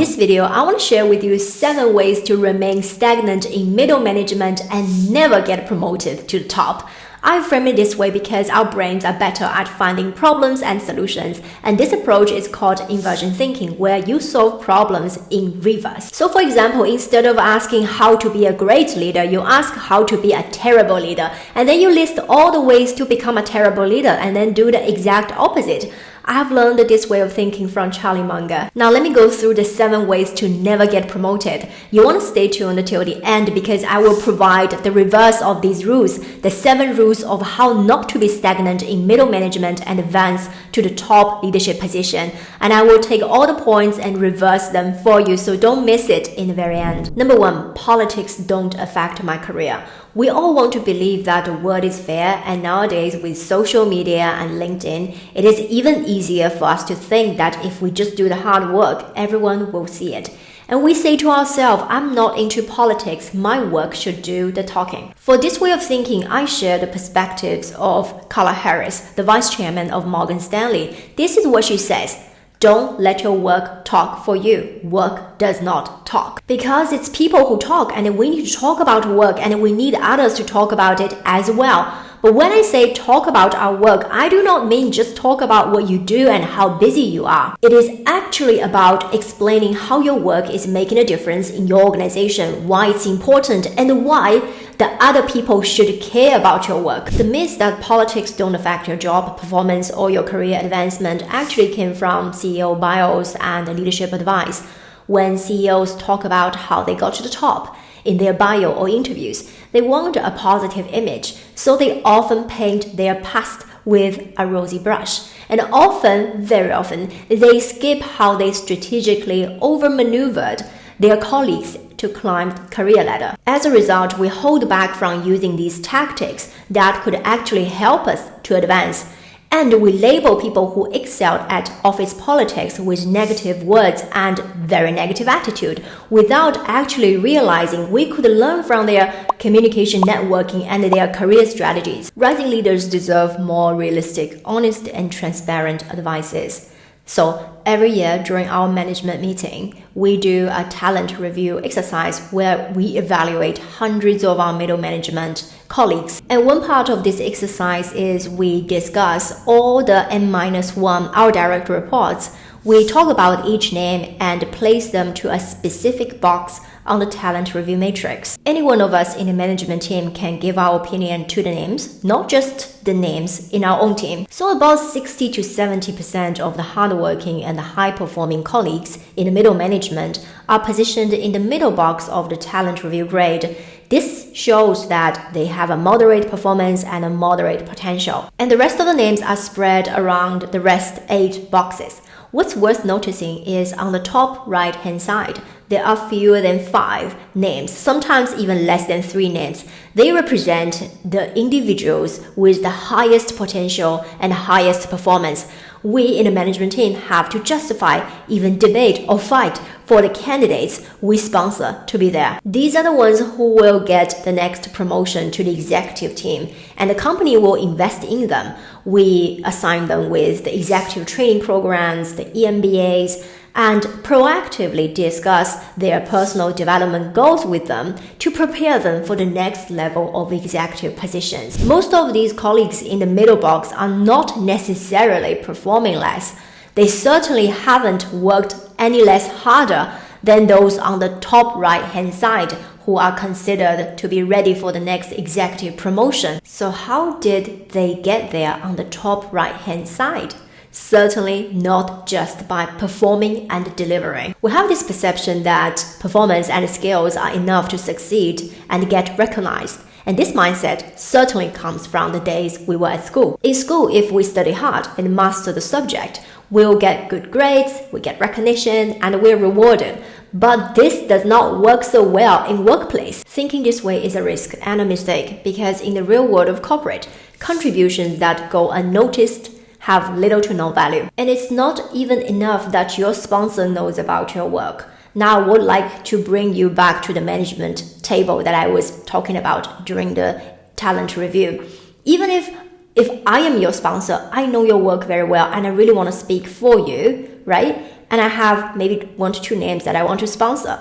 this video, I want to share with you 7 ways to remain stagnant in middle management and never get promoted to the top. I frame it this way because our brains are better at finding problems and solutions, and this approach is called inversion thinking, where you solve problems in reverse. So for example, instead of asking how to be a great leader, you ask how to be a terrible leader, and then you list all the ways to become a terrible leader and then do the exact opposite. I have learned this way of thinking from Charlie Munger. Now let me go through the 7 ways to never get promoted. You want to stay tuned until the end because I will provide the reverse of these rules, the 7 rules of how not to be stagnant in middle management and advance to the top leadership position. And I will take all the points and reverse them for you, so don't miss it in the very end. Number 1, politics don't affect my career. We all want to believe that the world is fair, and nowadays with social media and LinkedIn, it is even easier for us to think that if we just do the hard work, everyone will see it. And we say to ourselves, I'm not into politics, my work should do the talking. For this way of thinking, I share the perspectives of Kamala Harris, the vice chairman of Morgan Stanley. This is what she says. Don't let your work talk for you. Work does not talk. Because it's people who talk, and we need to talk about work, and we need others to talk about it as well. But when I say talk about our work, I do not mean just talk about what you do and how busy you are. It is actually about explaining how your work is making a difference in your organization, why it's important, and why the other people should care about your work. The myth that politics don't affect your job performance or your career advancement actually came from CEO bios and leadership advice. When CEOs talk about how they got to the top in their bio or interviews, they want a positive image, so they often paint their past with a rosy brush. And often, very often, they skip how they strategically overmaneuvered their colleagues to climb the career ladder. As a result, we hold back from using these tactics that could actually help us to advance. And we label people who excelled at office politics with negative words and very negative attitude without actually realizing we could learn from their communication networking and their career strategies. Rising leaders deserve more realistic, honest, and transparent advices. So every year during our management meeting, we do a talent review exercise where we evaluate hundreds of our middle management colleagues. And one part of this exercise is we discuss all the N-1, our direct reports. We talk about each name and place them to a specific box on the talent review matrix. Any one of us in the management team can give our opinion to the names, not just the names in our own team. So about 60 to 70% of the hardworking and the high-performing colleagues in the middle management are positioned in the middle box of the talent review grade. This shows that they have a moderate performance and a moderate potential. And the rest of the names are spread around the rest 8 boxes. What's worth noticing is on the top right-hand side, there are fewer than 5 names, sometimes even less than 3 names. They represent the individuals with the highest potential and highest performance. We in the management team have to justify, even debate or fight for the candidates we sponsor to be there. These are the ones who will get the next promotion to the executive team, and the company will invest in them. We assign them with the executive training programs, the EMBAs, and proactively discuss their personal development goals with them to prepare them for the next level of executive positions. Most of these colleagues in the middle box are not necessarily performing less. They certainly haven't worked any less harder than those on the top right-hand side who are considered to be ready for the next executive promotion. So how did they get there on the top right-hand side? Certainly not just by performing and delivering. We have this perception that performance and skills are enough to succeed and get recognized. And this mindset certainly comes from the days we were at school. In school, if we study hard and master the subject, we'll get good grades, we get recognition, and we're rewarded. But this does not work so well in workplace. Thinking this way is a risk and a mistake because in the real world of corporate, contributions that go unnoticed have little to no value. And it's not even enough that your sponsor knows about your work. Now I would like to bring you back to the management table that I was talking about during the talent review. Even if I am your sponsor, I know your work very well and I really want to speak for you, right? and I have maybe 1 to 2 names that I want to sponsor.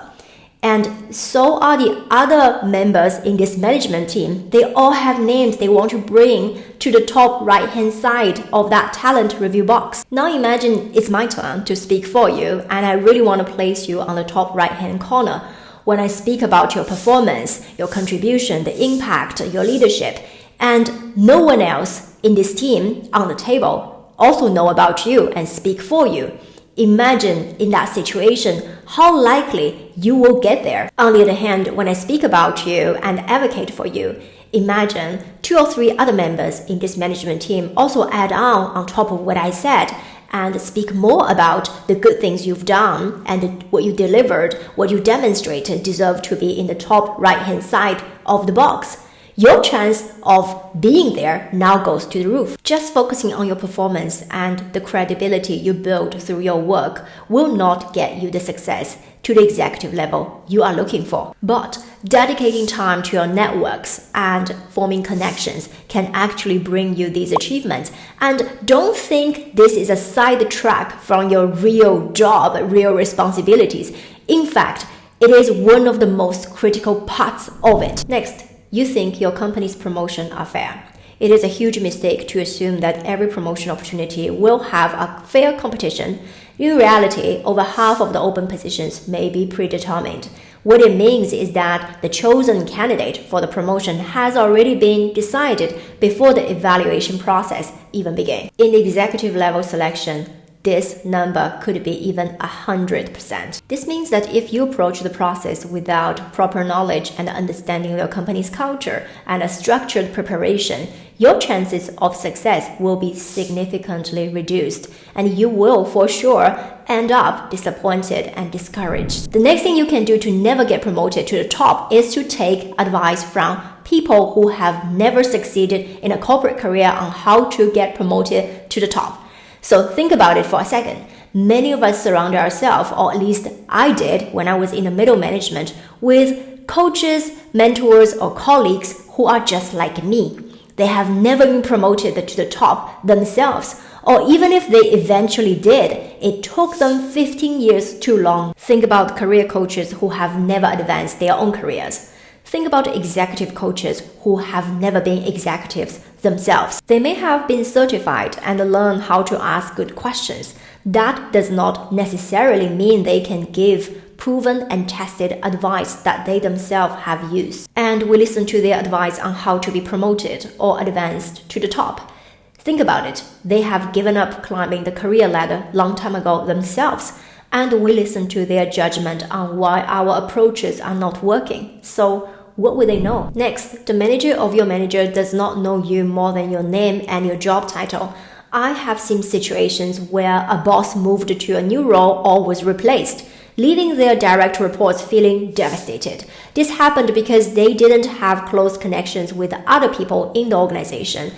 And so are the other members in this management team. They all have names they want to bring to the top right-hand side of that talent review box. Now imagine it's my turn to speak for you, and I really want to place you on the top right-hand corner. When I speak about your performance, your contribution, the impact, your leadership, and no one else in this team on the table also know about you and speak for you. Imagine in that situation how likely you will get there. On the other hand, when I speak about you and advocate for you, imagine 2 or 3 other members in this management team also add on top of what I said and speak more about the good things you've done and what you delivered, what you demonstrated deserve to be in the top right-hand side of the box. Your chance of being there now goes to the roof. Just focusing on your performance and the credibility you build through your work will not get you the success to the executive level you are looking for. But dedicating time to your networks and forming connections can actually bring you these achievements. And don't think this is a side track from your real job, real responsibilities. In fact, it is one of the most critical parts of it. Next, you think your company's promotion are fair. It is a huge mistake to assume that every promotion opportunity will have a fair competition. In reality, over half of the open positions may be predetermined. What it means is that the chosen candidate for the promotion has already been decided before the evaluation process even began. In the executive level selection, this number could be even 100%. This means that if you approach the process without proper knowledge and understanding of your company's culture and a structured preparation, your chances of success will be significantly reduced, and you will for sure end up disappointed and discouraged. The next thing you can do to never get promoted to the top is to take advice from people who have never succeeded in a corporate career on how to get promoted to the top. So think about it for a second. Many of us surround ourselves, or at least I did when I was in the middle management, with coaches, mentors, or colleagues who are just like me. They have never been promoted to the top themselves, or even if they eventually did, it took them 15 years too long. Think about career coaches who have never advanced their own careers. Think about executive coaches who have never been executives themselves. They may have been certified and learned how to ask good questions. That does not necessarily mean they can give proven and tested advice that they themselves have used. And we listen to their advice on how to be promoted or advanced to the top. Think about it. They have given up climbing the career ladder long time ago themselves. And we listen to their judgment on why our approaches are not working. So what will they know? Next, the manager of your manager does not know you more than your name and your job title. I have seen situations where a boss moved to a new role or was replaced, leaving their direct reports feeling devastated. This happened because they didn't have close connections with other people in the organization.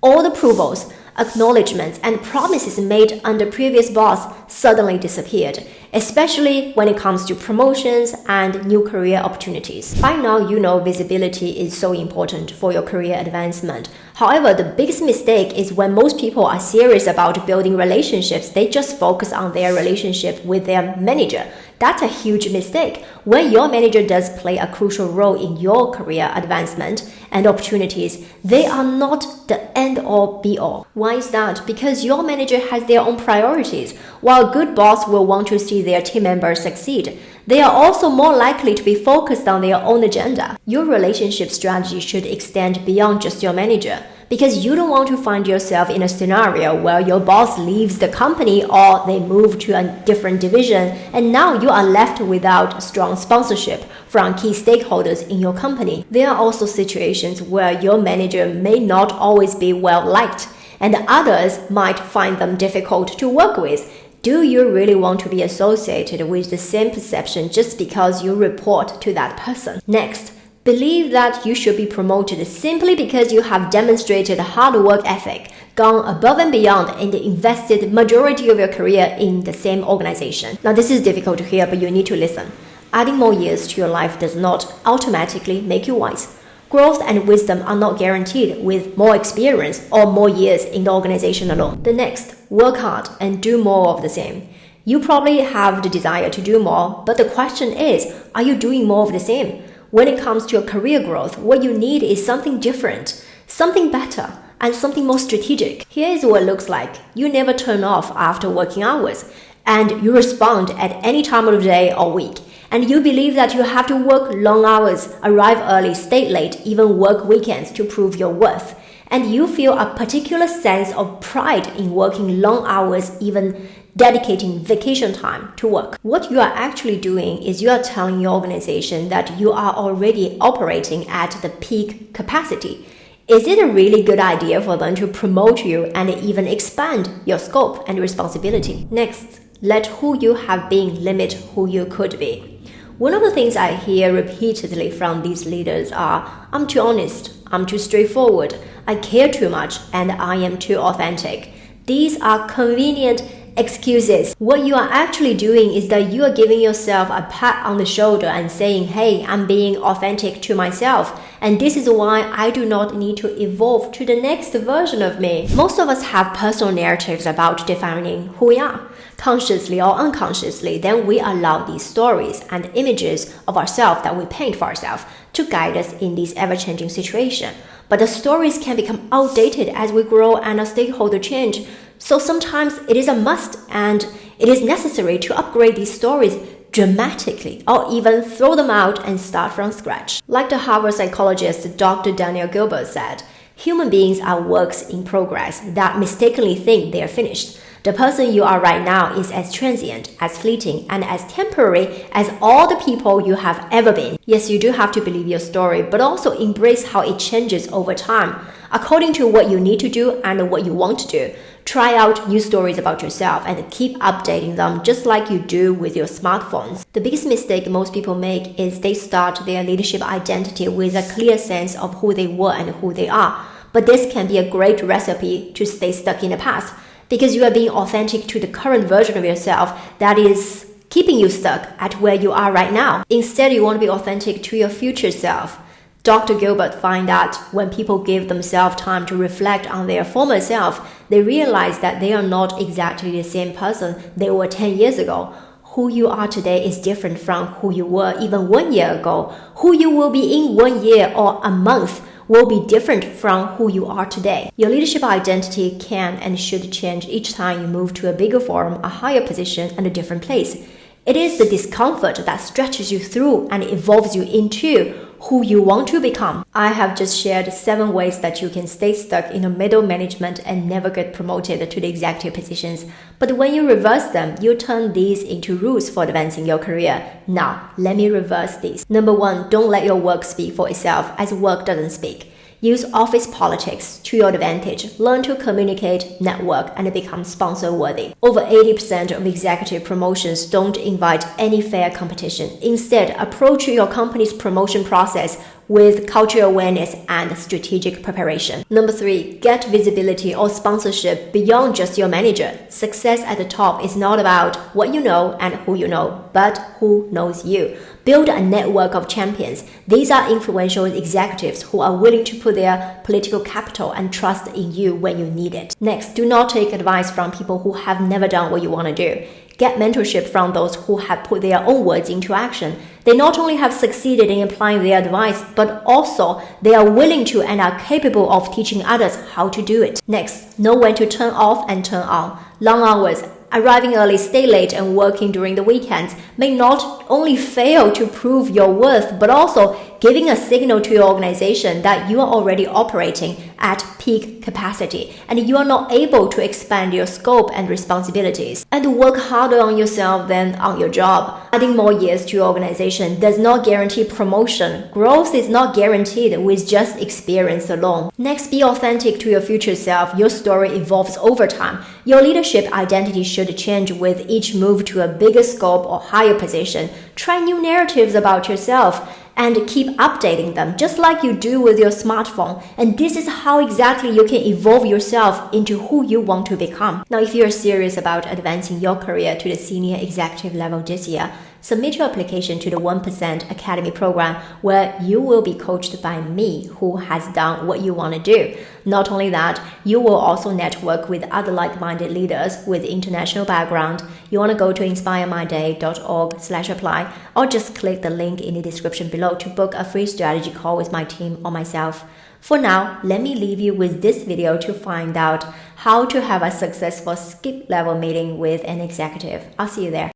All the approvals, acknowledgements, and promises made under previous boss suddenly disappeared, especially when it comes to promotions and new career opportunities. By now, you know visibility is so important for your career advancement. However, the biggest mistake is when most people are serious about building relationships, they just focus on their relationship with their manager. That's a huge mistake. When your manager does play a crucial role in your career advancement and opportunities, they are not the end-all be-all. Why is that? Because your manager has their own priorities. While a good boss will want to see their team members succeed, they are also more likely to be focused on their own agenda. Your relationship strategy should extend beyond just your manager, because you don't want to find yourself in a scenario where your boss leaves the company or they move to a different division, and now you are left without strong sponsorship from key stakeholders in your company. There are also situations where your manager may not always be well liked, and others might find them difficult to work with. Do you really want to be associated with the same perception just because you report to that person? Next, believe that you should be promoted simply because you have demonstrated hard work ethic, gone above and beyond, and invested majority of your career in the same organization. Now, this is difficult to hear, but you need to listen. Adding more years to your life does not automatically make you wise. Growth and wisdom are not guaranteed with more experience or more years in the organization alone. The next, work hard and do more of the same. You probably have the desire to do more, but the question is, are you doing more of the same? When it comes to your career growth, what you need is something different, something better, and something more strategic. Here is what it looks like. You never turn off after working hours, and you respond at any time of the day or week. And you believe that you have to work long hours, arrive early, stay late, even work weekends to prove your worth. And you feel a particular sense of pride in working long hours, even dedicating vacation time to work. What you are actually doing is you are telling your organization that you are already operating at the peak capacity. Is it a really good idea for them to promote you and even expand your scope and responsibility? Next, let who you have been limit who you could be. One of the things I hear repeatedly from these leaders are, I'm too honest, I'm too straightforward, I care too much, and I am too authentic. These are convenient excuses. What you are actually doing is that you are giving yourself a pat on the shoulder and saying, hey, I'm being authentic to myself, and this is why I do not need to evolve to the next version of me. Most of us have personal narratives about defining who we are. Consciously or unconsciously, then we allow these stories and images of ourselves that we paint for ourselves to guide us in this ever-changing situation. But the stories can become outdated as we grow and our stakeholder change. So sometimes it is a must and it is necessary to upgrade these stories dramatically or even throw them out and start from scratch. Like the Harvard psychologist Dr. Daniel Gilbert said, human beings are works in progress that mistakenly think they are finished. The person you are right now is as transient, as fleeting, and as temporary as all the people you have ever been. Yes, you do have to believe your story, but also embrace how it changes over time, according to what you need to do and what you want to do. Try out new stories about yourself and keep updating them just like you do with your smartphones. The biggest mistake most people make is they start their leadership identity with a clear sense of who they were and who they are. But this can be a great recipe to stay stuck in the past, because you are being authentic to the current version of yourself that is keeping you stuck at where you are right now. Instead, you want to be authentic to your future self. Dr. Gilbert finds that when people give themselves time to reflect on their former self, they realize that they are not exactly the same person they were 10 years ago. Who you are today is different from who you were even 1 year ago. Who you will be in 1 year or a month will be different from who you are today. Your leadership identity can and should change each time you move to a bigger forum, a higher position, and a different place. It is the discomfort that stretches you through and evolves you into who you want to become. I have just shared 7 ways that you can stay stuck in a middle management and never get promoted to the executive positions. But when you reverse them, you turn these into rules for advancing your career. Now, let me reverse these. Number 1, don't let your work speak for itself as work doesn't speak. Use office politics to your advantage. Learn to communicate, network, and become sponsor-worthy. Over 80% of executive promotions don't invite any fair competition. Instead, approach your company's promotion process with cultural awareness and strategic preparation. Number 3, get visibility or sponsorship beyond just your manager. Success at the top is not about what you know and who you know, but who knows you. Build a network of champions. These are influential executives who are willing to put their political capital and trust in you when you need it. Next, do not take advice from people who have never done what you want to do. Get mentorship from those who have put their own words into action. They not only have succeeded in applying their advice, but also they are willing to and are capable of teaching others how to do it. Next, know when to turn off and turn on. Long hours, arriving early, stay late, and working during the weekends may not only fail to prove your worth, but also giving a signal to your organization that you are already operating at peak capacity and you are not able to expand your scope and responsibilities. And work harder on yourself than on your job. Adding more years to your organization does not guarantee promotion. Growth is not guaranteed with just experience alone. Next, be authentic to your future self. Your story evolves over time. Your leadership identity should change with each move to a bigger scope or higher position. Try new narratives about yourself and keep updating them just like you do with your smartphone. And this is how exactly you can evolve yourself into who you want to become. Now, if you're serious about advancing your career to the senior executive level this year, submit your application to the 1% Academy program, where you will be coached by me, who has done what you want to do. Not only that, you will also network with other like-minded leaders with international background. You want to go to inspiremyday.org/apply, or just click the link in the description below to book a free strategy call with my team or myself. For now, let me leave you with this video to find out how to have a successful skip level meeting with an executive. I'll see you there.